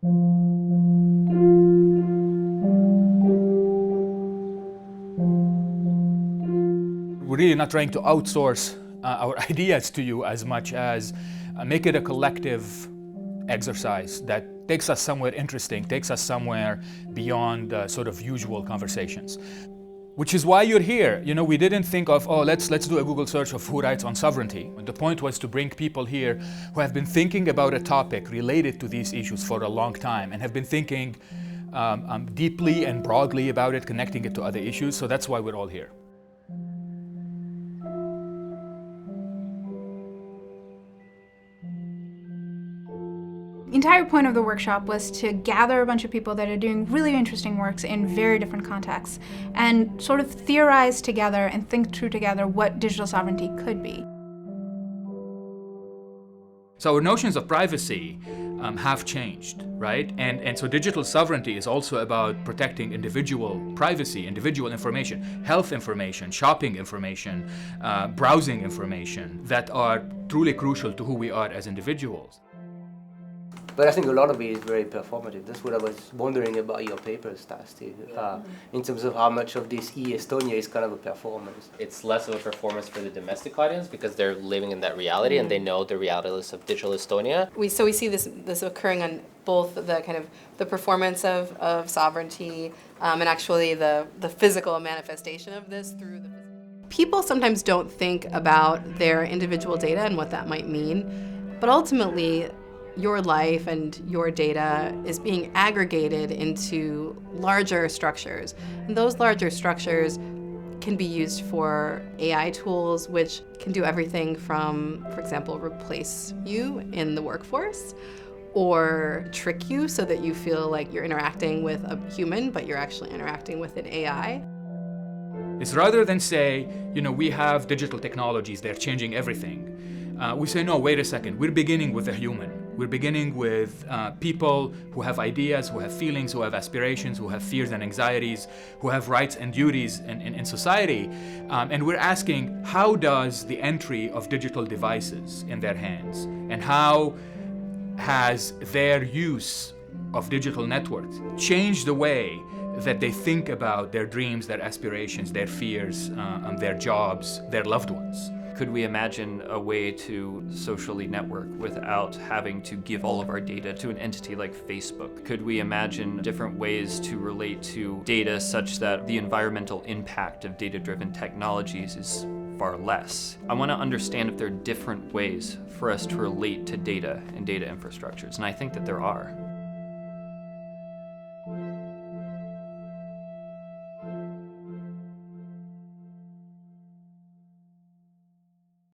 We're really not trying to outsource our ideas to you as much as make it a collective exercise that takes us somewhere interesting, takes us somewhere beyond sort of usual conversations. Which is why you're here. You know, we didn't think of, oh, let's do a Google search of who writes on sovereignty. And the point was to bring people here who have been thinking about a topic related to these issues for a long time and have been thinking deeply and broadly about it, connecting it to other issues. So that's why we're all here. The entire point of the workshop was to gather a bunch of people that are doing really interesting works in very different contexts and sort of theorize together and think through together what digital sovereignty could be. So our notions of privacy have changed, right? And so digital sovereignty is also about protecting individual privacy, individual information, health information, shopping information, browsing information that are truly crucial to who we are as individuals. But I think a lot of it is very performative. That's what I was wondering about your paper, Stas, too, in terms of how much of this e-Estonia is kind of a performance. It's less of a performance for the domestic audience because they're living in that reality and they know the realities of digital Estonia. We see this occurring on both the kind of the performance of sovereignty and actually the physical manifestation of this through the. People sometimes don't think about their individual data and what that might mean, but ultimately, your life and your data is being aggregated into larger structures. And those larger structures can be used for AI tools, which can do everything from, for example, replace you in the workforce, or trick you so that you feel like you're interacting with a human, but you're actually interacting with an AI. It's rather than say, you know, we have digital technologies, they're changing everything. We say, no, wait a second, we're beginning with a human. We're beginning with people who have ideas, who have feelings, who have aspirations, who have fears and anxieties, who have rights and duties in society. And we're asking, how does the entry of digital devices in their hands and how has their use of digital networks changed the way that they think about their dreams, their aspirations, their fears, their jobs, their loved ones? Could we imagine a way to socially network without having to give all of our data to an entity like Facebook? Could we imagine different ways to relate to data such that the environmental impact of data-driven technologies is far less? I want to understand if there are different ways for us to relate to data and data infrastructures, and I think that there are.